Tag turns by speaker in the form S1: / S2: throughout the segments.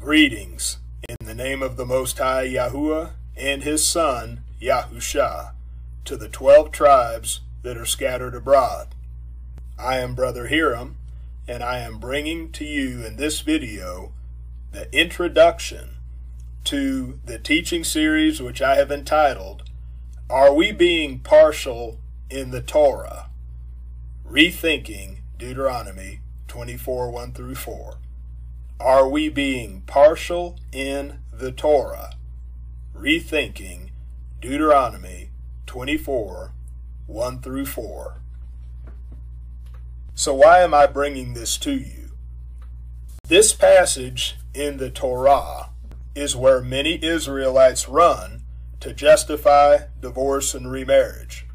S1: Greetings in the name of the Most High Yahuwah and his Son Yahusha to the 12 tribes that are scattered abroad. I am Brother Hiram, and I am bringing to you in this video the introduction to the teaching series which I have entitled, Are We Being Partial in the Torah? Rethinking Deuteronomy 24:1-4. Are we being partial in the Torah? Rethinking Deuteronomy 24:1-4. So why am I bringing this to you? This passage in the Torah is where many Israelites run to justify divorce and remarriage.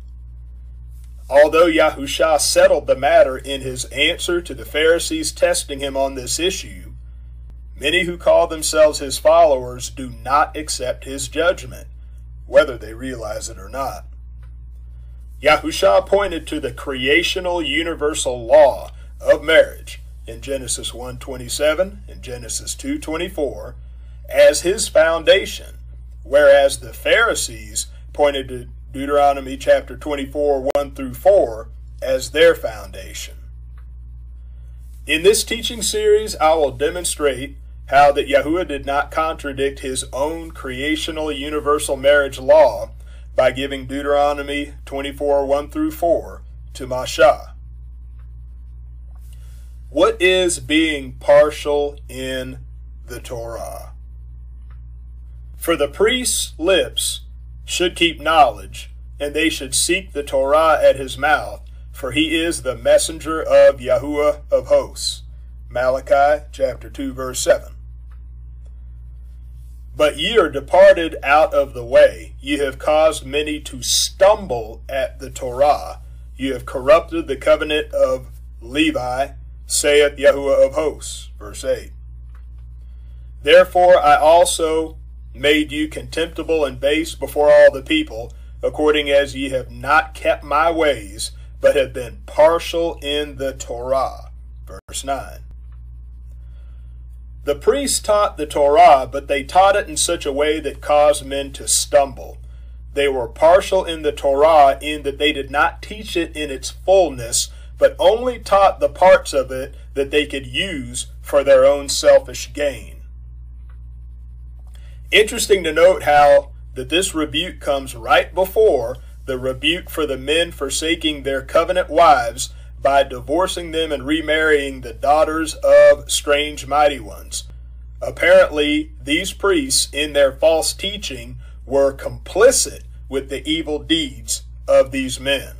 S1: Although Yahusha settled the matter in his answer to the Pharisees testing him on this issue, many who call themselves his followers do not accept his judgment, whether they realize it or not. Yahusha pointed to the creational universal law of marriage in Genesis 1:27 and Genesis 2:24 as his foundation, whereas the Pharisees pointed to Deuteronomy chapter 24:1-4 as their foundation. In this teaching series, I will demonstrate how that Yahuwah did not contradict his own creational universal marriage law by giving Deuteronomy 24:1-4 to Masha. What is being partial in the Torah? For the priest's lips should keep knowledge, and they should seek the Torah at his mouth, for he is the messenger of Yahuwah of hosts. Malachi chapter 2 verse 7. But ye are departed out of the way. Ye have caused many to stumble at the Torah. Ye have corrupted the covenant of Levi, saith Yahuwah of hosts. Verse 8. Therefore I also made you contemptible and base before all the people, according as ye have not kept my ways, but have been partial in the Torah. Verse 9. The priests taught the Torah, but they taught it in such a way that caused men to stumble. They were partial in the Torah in that they did not teach it in its fullness, but only taught the parts of it that they could use for their own selfish gain. Interesting to note how that this rebuke comes right before the rebuke for the men forsaking their covenant wives by divorcing them and remarrying the daughters of strange mighty ones. Apparently, these priests, in their false teaching, were complicit with the evil deeds of these men.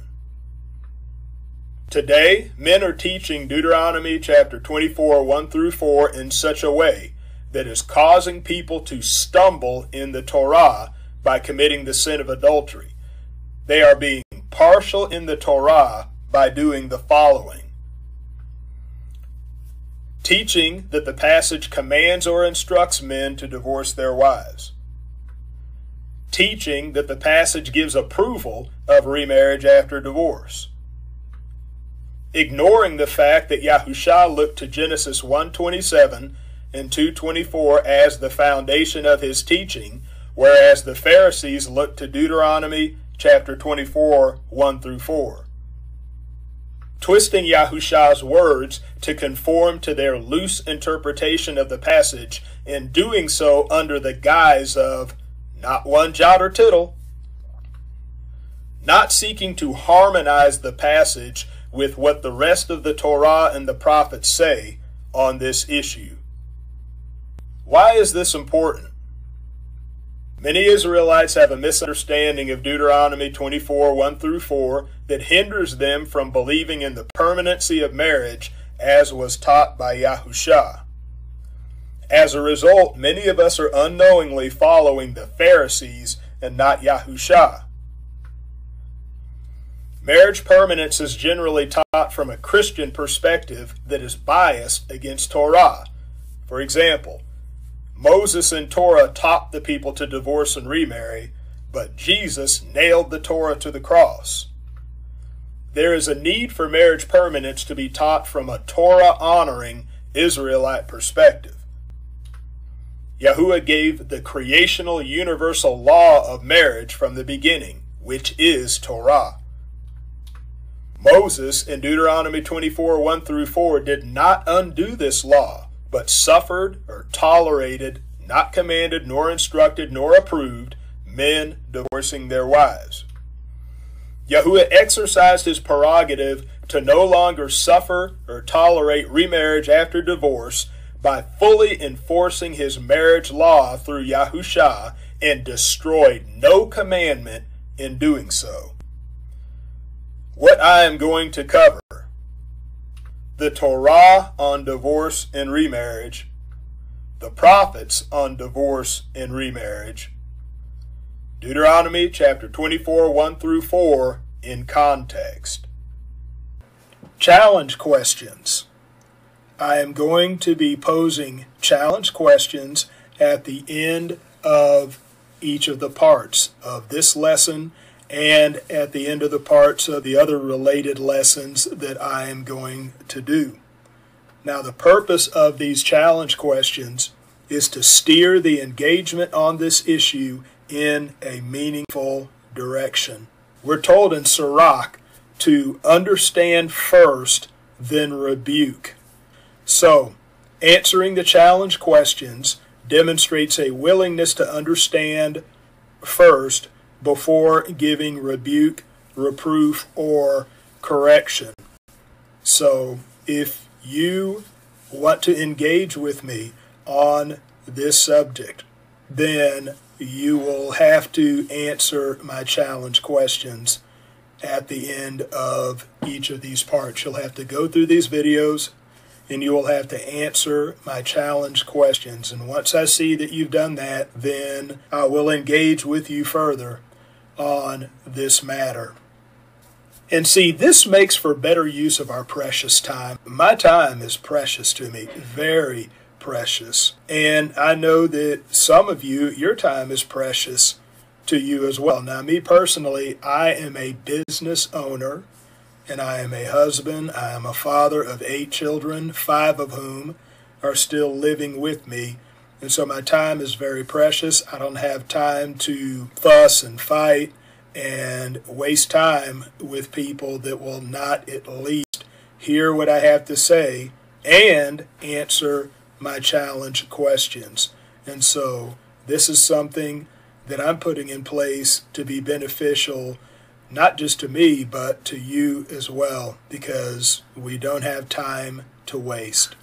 S1: Today, men are teaching Deuteronomy chapter 24:1-4 in such a way that is causing people to stumble in the Torah by committing the sin of adultery. They are being partial in the Torah by doing the following: teaching that the passage commands or instructs men to divorce their wives, teaching that the passage gives approval of remarriage after divorce, ignoring the fact that Yahusha looked to Genesis 1:27 and 2:24 as the foundation of his teaching, whereas the Pharisees looked to Deuteronomy chapter 24:1-4. Twisting Yahusha's words to conform to their loose interpretation of the passage, and doing so under the guise of not one jot or tittle, not seeking to harmonize the passage with what the rest of the Torah and the prophets say on this issue. Why is this important? Many Israelites have a misunderstanding of Deuteronomy 24:1-4 that hinders them from believing in the permanency of marriage as was taught by Yahusha. As a result, many of us are unknowingly following the Pharisees and not Yahusha. Marriage permanence is generally taught from a Christian perspective that is biased against Torah. For example, Moses in Torah taught the people to divorce and remarry, but Jesus nailed the Torah to the cross. There is a need for marriage permanence to be taught from a Torah-honoring Israelite perspective. Yahuwah gave the creational universal law of marriage from the beginning, which is Torah. Moses in Deuteronomy 24, 1 through 4 did not undo this law, but suffered or tolerated, not commanded, nor instructed, nor approved, men divorcing their wives. Yahuwah exercised his prerogative to no longer suffer or tolerate remarriage after divorce by fully enforcing his marriage law through Yahusha, and destroyed no commandment in doing so. What I am going to cover: the Torah on divorce and remarriage, the prophets on divorce and remarriage, Deuteronomy chapter 24, 1 through 4 in context. Challenge questions. I am going to be posing challenge questions at the end of each of the parts of this lesson and at the end of the parts of the other related lessons that I am going to do. Now, the purpose of these challenge questions is to steer the engagement on this issue in a meaningful direction. We're told in Sirach to understand first, then rebuke. So, answering the challenge questions demonstrates a willingness to understand first before giving rebuke, reproof, or correction. So, if you want to engage with me on this subject, then you will have to answer my challenge questions at the end of each of these parts. You'll have to go through these videos and you will have to answer my challenge questions. And once I see that you've done that, then I will engage with you further on this matter. And see, this makes for better use of our precious time. My time is precious to me, very precious. And I know that some of you, your time is precious to you as well. Now, me personally, I am a business owner, and I am a husband. I am a father of 8 children, 5 of whom are still living with me. And so my time is very precious. I don't have time to fuss and fight and waste time with people that will not at least hear what I have to say and answer my challenge questions. And so this is something that I'm putting in place to be beneficial, not just to me, but to you as well, because we don't have time to waste.